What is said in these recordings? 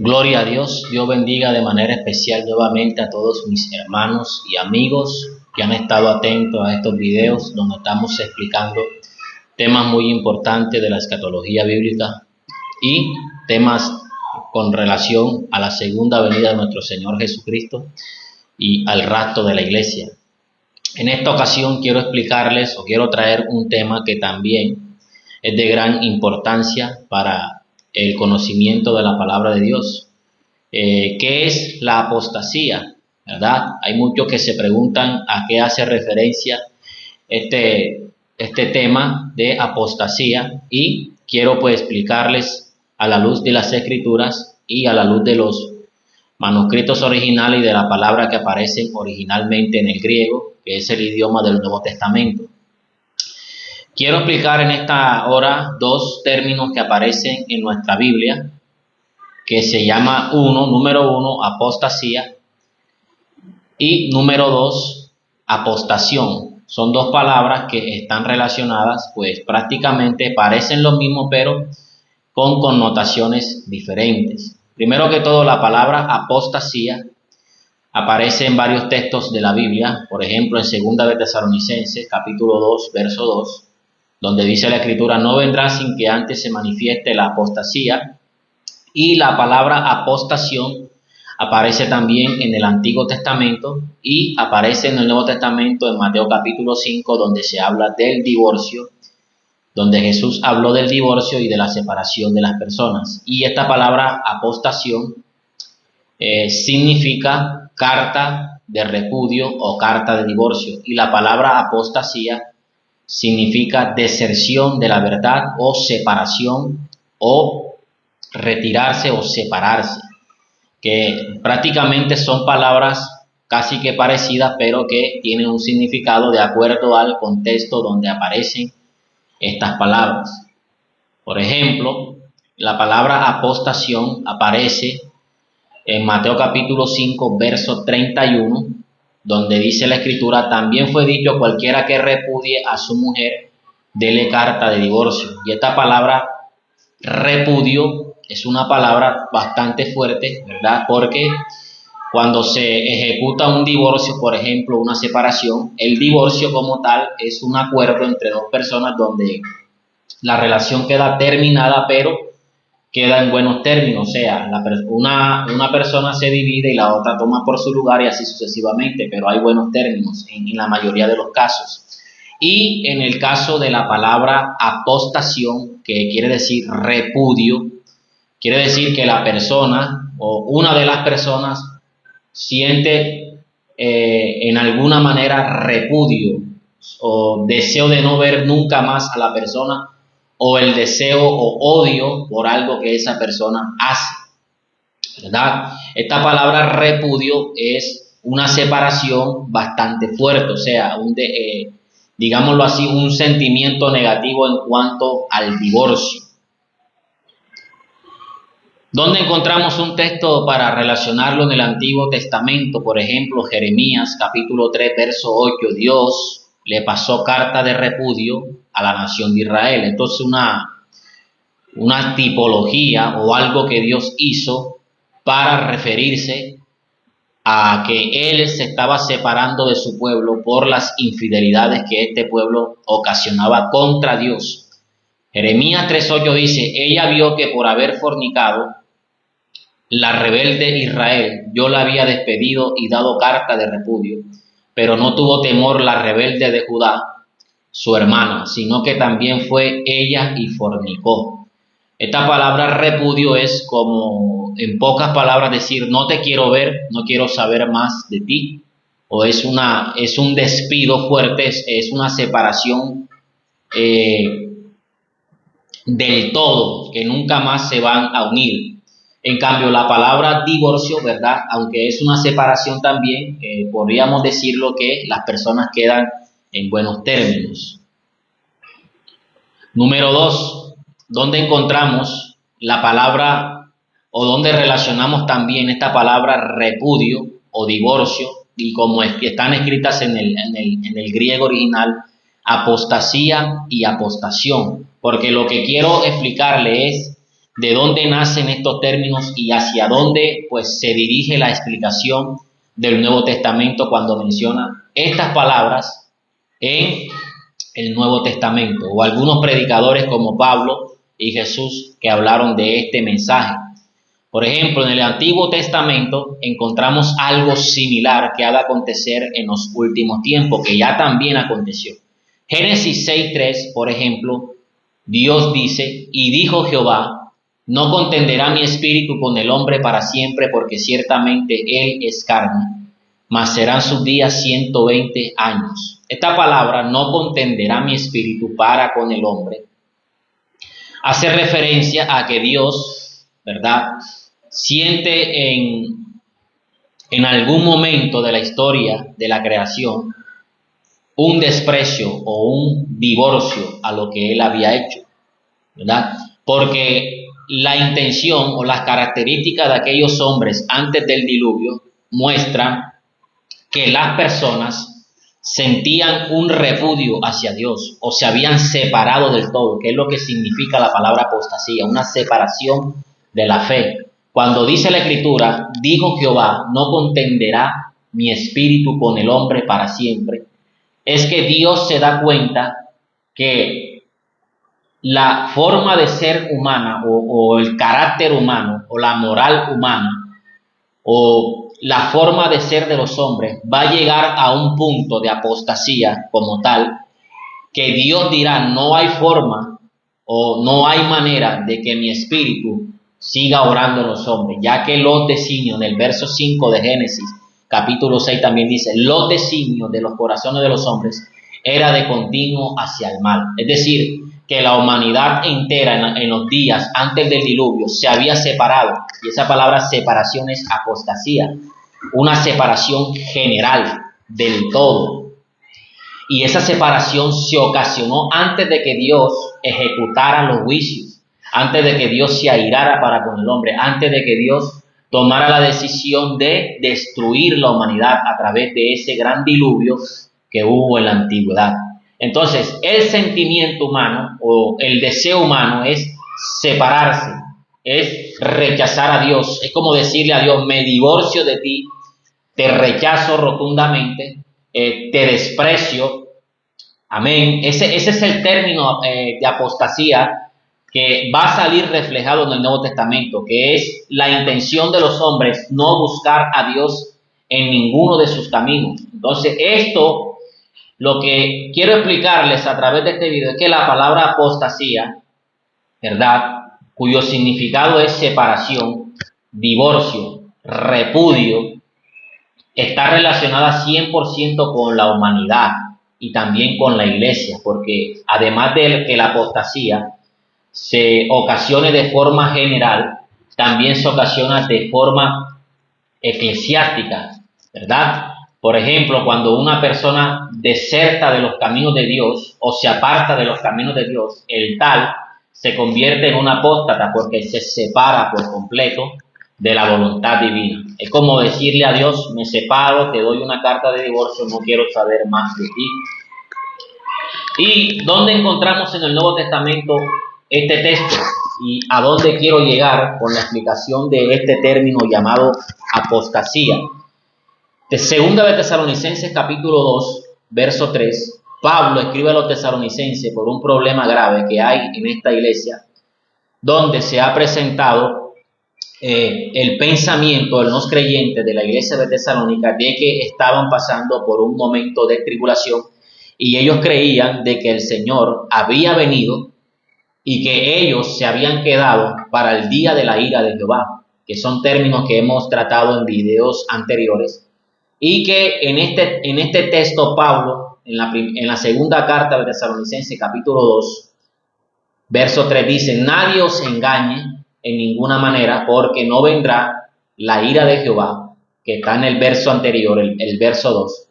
Gloria a Dios, Dios bendiga de manera especial nuevamente a todos mis hermanos y amigos que han estado atentos a estos videos donde estamos explicando temas muy importantes de la escatología bíblica y temas con relación a la segunda venida de nuestro Señor Jesucristo y al rapto de la iglesia. En esta ocasión quiero explicarles o quiero traer un tema que también es de gran importancia para el conocimiento de la palabra de Dios. ¿Qué es la apostasía? ¿Verdad? Hay muchos que se preguntan a qué hace referencia este tema de apostasía, y quiero pues explicarles a la luz de las escrituras y a la luz de los manuscritos originales y de la palabra que aparecen originalmente en el griego, que es el idioma del Nuevo Testamento. Quiero explicar en esta hora dos términos que aparecen en nuestra Biblia, que se llama número uno, apostasía, y número dos, apostación. Son dos palabras que están relacionadas, pues prácticamente parecen lo mismo, pero con connotaciones diferentes. Primero que todo, la palabra apostasía aparece en varios textos de la Biblia, por ejemplo en 2 de Tesalonicenses, capítulo 2, verso 2, donde dice la Escritura: no vendrá sin que antes se manifieste la apostasía. Y la palabra apostación aparece también en el Antiguo Testamento y aparece en el Nuevo Testamento en Mateo capítulo 5, donde se habla del divorcio, donde Jesús habló del divorcio y de la separación de las personas. Y esta palabra apostación significa carta de repudio o carta de divorcio, y la palabra apostasía significa deserción de la verdad o separación o retirarse o separarse, que prácticamente son palabras casi que parecidas, pero que tienen un significado de acuerdo al contexto donde aparecen estas palabras. Por ejemplo, la palabra apostación aparece en Mateo capítulo 5, verso 31, donde dice la Escritura: también fue dicho: cualquiera que repudie a su mujer, dele carta de divorcio. Y esta palabra repudio es una palabra bastante fuerte, ¿verdad? Porque cuando se ejecuta un divorcio, por ejemplo, una separación, el divorcio como tal es un acuerdo entre dos personas donde la relación queda terminada, pero queda en buenos términos. O sea, una persona se divide y la otra toma por su lugar y así sucesivamente, pero hay buenos términos en la mayoría de los casos. Y en el caso de la palabra apostación, que quiere decir repudio, quiere decir que la persona o una de las personas siente en alguna manera repudio o deseo de no ver nunca más a la persona, o el deseo o odio por algo que esa persona hace, ¿verdad? Esta palabra repudio es una separación bastante fuerte, o sea, digámoslo así, un sentimiento negativo en cuanto al divorcio. ¿Dónde encontramos un texto para relacionarlo en el Antiguo Testamento? Por ejemplo, Jeremías capítulo 3, verso 8, Dios le pasó carta de repudio a la nación de Israel. Entonces una tipología o algo que Dios hizo para referirse a que Él se estaba separando de su pueblo por las infidelidades que este pueblo ocasionaba contra Dios. Jeremías 3:8 dice: ella vio que por haber fornicado, la rebelde Israel, yo la había despedido y dado carta de repudio, pero no tuvo temor la rebelde de Judá, su hermana, sino que también fue ella y fornicó. Esta palabra repudio es como, en pocas palabras, decir: no te quiero ver, no quiero saber más de ti, o es un despido fuerte, es una separación del todo, que nunca más se van a unir. En cambio, la palabra divorcio, ¿verdad? Aunque es una separación también, podríamos decirlo que las personas quedan en buenos términos. Número 2, ¿dónde encontramos la palabra o dónde relacionamos también esta palabra repudio o divorcio? Y como están escritas en el griego original, apostasía y apostación. Porque lo que quiero explicarle es de dónde nacen estos términos y hacia dónde pues se dirige la explicación del Nuevo Testamento cuando menciona estas palabras en el Nuevo Testamento, o algunos predicadores como Pablo y Jesús que hablaron de este mensaje. Por ejemplo, en el Antiguo Testamento encontramos algo similar que ha de acontecer en los últimos tiempos, que ya también aconteció. Génesis 6:3, por ejemplo, Dios dice: y dijo Jehová, no contenderá mi espíritu con el hombre para siempre, porque ciertamente él es carne, mas serán sus días 120 años. Esta palabra, no contenderá mi espíritu para con el hombre, hace referencia a que Dios, ¿verdad?, siente en algún momento de la historia de la creación un desprecio o un divorcio a lo que él había hecho, ¿verdad? Porque la intención o las características de aquellos hombres antes del diluvio muestran que las personas sentían un repudio hacia Dios o se habían separado del todo, que es lo que significa la palabra apostasía, una separación de la fe. Cuando dice la Escritura, dijo Jehová, no contenderá mi espíritu con el hombre para siempre, es que Dios se da cuenta que la forma de ser humana o el carácter humano o la moral humana o la forma de ser de los hombres va a llegar a un punto de apostasía como tal, que Dios dirá, no hay forma o no hay manera de que mi espíritu siga orando en los hombres, ya que los designios, en el verso 5 de Génesis, capítulo 6 también dice, los designios de los corazones de los hombres era de continuo hacia el mal. Es decir, que la humanidad entera en los días antes del diluvio se había separado, y esa palabra separación es apostasía, una separación general del todo. Y esa separación se ocasionó antes de que Dios ejecutara los juicios, antes de que Dios se airara para con el hombre, antes de que Dios tomara la decisión de destruir la humanidad a través de ese gran diluvio que hubo en la antigüedad. Entonces, el sentimiento humano o el deseo humano es separarse, es rechazar a Dios. Es como decirle a Dios, me divorcio de ti, te rechazo rotundamente, te desprecio. Amén. Ese es el término de apostasía que va a salir reflejado en el Nuevo Testamento, que es la intención de los hombres no buscar a Dios en ninguno de sus caminos. Entonces, esto, lo que quiero explicarles a través de este video es que la palabra apostasía, ¿verdad?, cuyo significado es separación, divorcio, repudio, está relacionada 100% con la humanidad y también con la iglesia, porque además de que la apostasía se ocasione de forma general, también se ocasiona de forma eclesiástica, ¿verdad? Por ejemplo, cuando una persona deserta de los caminos de Dios o se aparta de los caminos de Dios, el tal se convierte en un apóstata porque se separa por completo de la voluntad divina. Es como decirle a Dios, me separo, te doy una carta de divorcio, no quiero saber más de ti. ¿Y dónde encontramos en el Nuevo Testamento este texto? ¿Y a dónde quiero llegar con la explicación de este término llamado apostasía? De Segunda de Tesalonicenses capítulo 2, verso 3, Pablo escribe a los tesalonicenses por un problema grave que hay en esta iglesia, donde se ha presentado el pensamiento de los creyentes de la iglesia de Tesalónica de que estaban pasando por un momento de tribulación y ellos creían de que el Señor había venido y que ellos se habían quedado para el día de la ira de Jehová, que son términos que hemos tratado en videos anteriores, y que en este texto Pablo, en la segunda carta de Tesalonicenses capítulo 2, verso 3 dice, nadie os engañe en ninguna manera, porque no vendrá la ira de Jehová, que está en el verso anterior, el verso 2.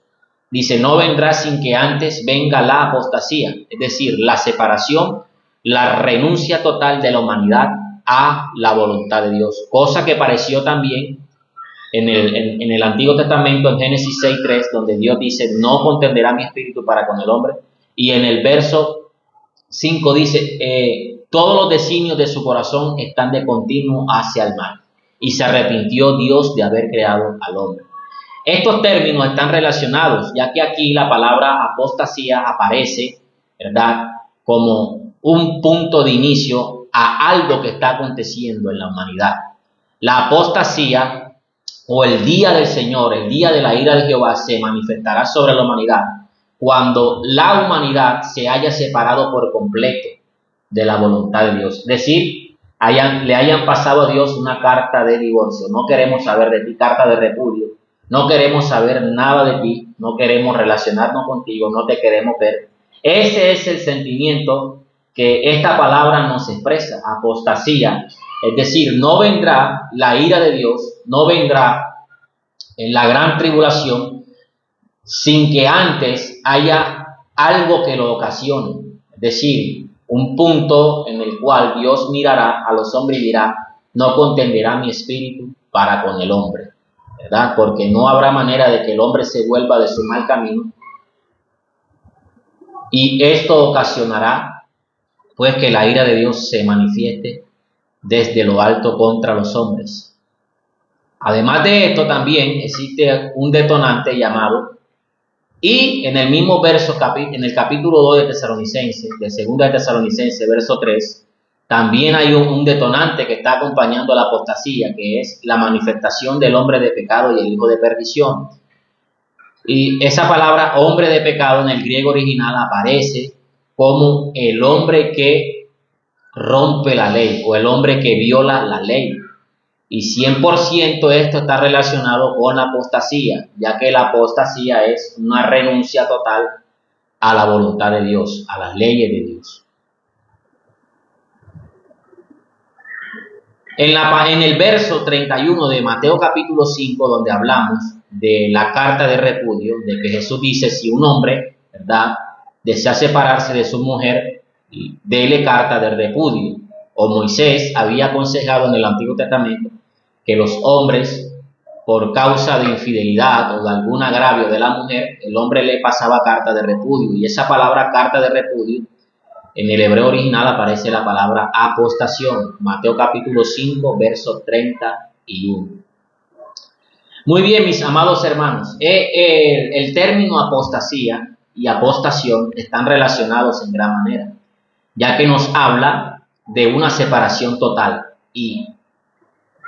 Dice, no vendrá sin que antes venga la apostasía, es decir, la separación, la renuncia total de la humanidad a la voluntad de Dios, cosa que pareció también en el Antiguo Testamento, en Génesis 6:3, donde Dios dice, no contenderá mi espíritu para con el hombre, y en el verso 5 dice, todos los designios de su corazón están de continuo hacia el mal, y se arrepintió Dios de haber creado al hombre. Estos términos están relacionados, ya que aquí la palabra apostasía aparece, ¿verdad?, como un punto de inicio a algo que está aconteciendo en la humanidad. La apostasía o el día del Señor, el día de la ira de Jehová, se manifestará sobre la humanidad cuando la humanidad se haya separado por completo de la voluntad de Dios. Es decir, le hayan pasado a Dios una carta de divorcio. No queremos saber de ti, carta de repudio. No queremos saber nada de ti, no queremos relacionarnos contigo, no te queremos ver. Ese es el sentimiento que esta palabra nos expresa, apostasía. Es decir, no vendrá la ira de Dios, no vendrá en la gran tribulación sin que antes haya algo que lo ocasione. Es decir, un punto en el cual Dios mirará a los hombres y dirá, no contenderá mi espíritu para con el hombre, ¿verdad? Porque no habrá manera de que el hombre se vuelva de su mal camino. Y esto ocasionará, pues, que la ira de Dios se manifieste desde lo alto contra los hombres. Además de esto, también existe un detonante llamado, y en el mismo verso, en el capítulo 2 de Tesalonicenses, de 2 de Tesalonicenses, verso 3, también hay un detonante que está acompañando a la apostasía, que es la manifestación del hombre de pecado y el hijo de perdición. Y esa palabra hombre de pecado en el griego original aparece como el hombre que rompe la ley o el hombre que viola la ley. Y 100% esto está relacionado con la apostasía, ya que la apostasía es una renuncia total a la voluntad de Dios, a las leyes de Dios. En el verso 31 de Mateo capítulo 5, donde hablamos de la carta de repudio, de que Jesús dice, si un hombre, ¿verdad?, desea separarse de su mujer, dele carta de repudio. O Moisés había aconsejado en el Antiguo Testamento que los hombres, por causa de infidelidad o de algún agravio de la mujer, el hombre le pasaba carta de repudio. Y esa palabra carta de repudio, en el hebreo original aparece la palabra apostación. Mateo capítulo 5, verso 31. Muy bien, mis amados hermanos, el término apostasía y apostación están relacionados en gran manera, ya que nos habla de una separación total. Y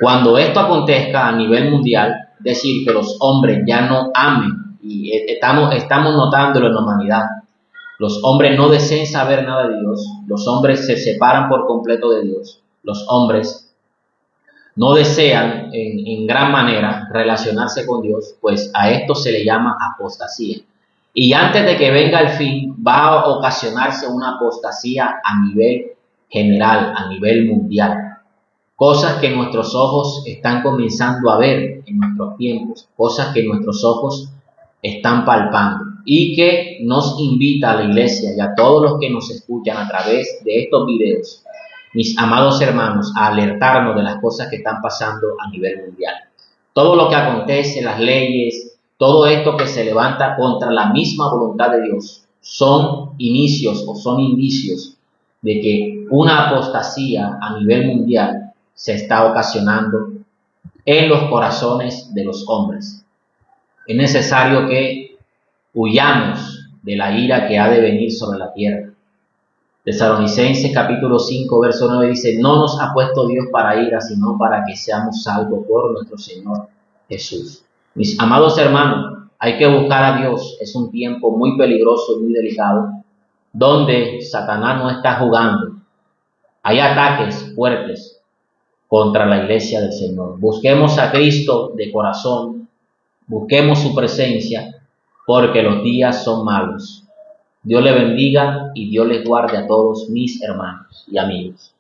cuando esto acontezca a nivel mundial, es decir, que los hombres ya no amen, y estamos notándolo en la humanidad, los hombres no deseen saber nada de Dios, los hombres se separan por completo de Dios, los hombres no desean en gran manera relacionarse con Dios, pues a esto se le llama apostasía. Y antes de que venga el fin, va a ocasionarse una apostasía a nivel general, a nivel mundial. Cosas que nuestros ojos están comenzando a ver en nuestros tiempos, cosas que nuestros ojos están palpando y que nos invita a la iglesia y a todos los que nos escuchan a través de estos videos, mis amados hermanos, a alertarnos de las cosas que están pasando a nivel mundial. Todo lo que acontece, las leyes, todo esto que se levanta contra la misma voluntad de Dios, son inicios o son indicios de que una apostasía a nivel mundial se está ocasionando en los corazones de los hombres. Es necesario que huyamos de la ira que ha de venir sobre la tierra. Tesalonicenses capítulo 5, verso 9 dice, no nos ha puesto Dios para ira, sino para que seamos salvos por nuestro Señor Jesús. Mis amados hermanos, hay que buscar a Dios. Es un tiempo muy peligroso, muy delicado, donde Satanás no está jugando. Hay ataques fuertes contra la iglesia del Señor. Busquemos a Cristo de corazón, busquemos su presencia, porque los días son malos. Dios le bendiga y Dios les guarde a todos mis hermanos y amigos.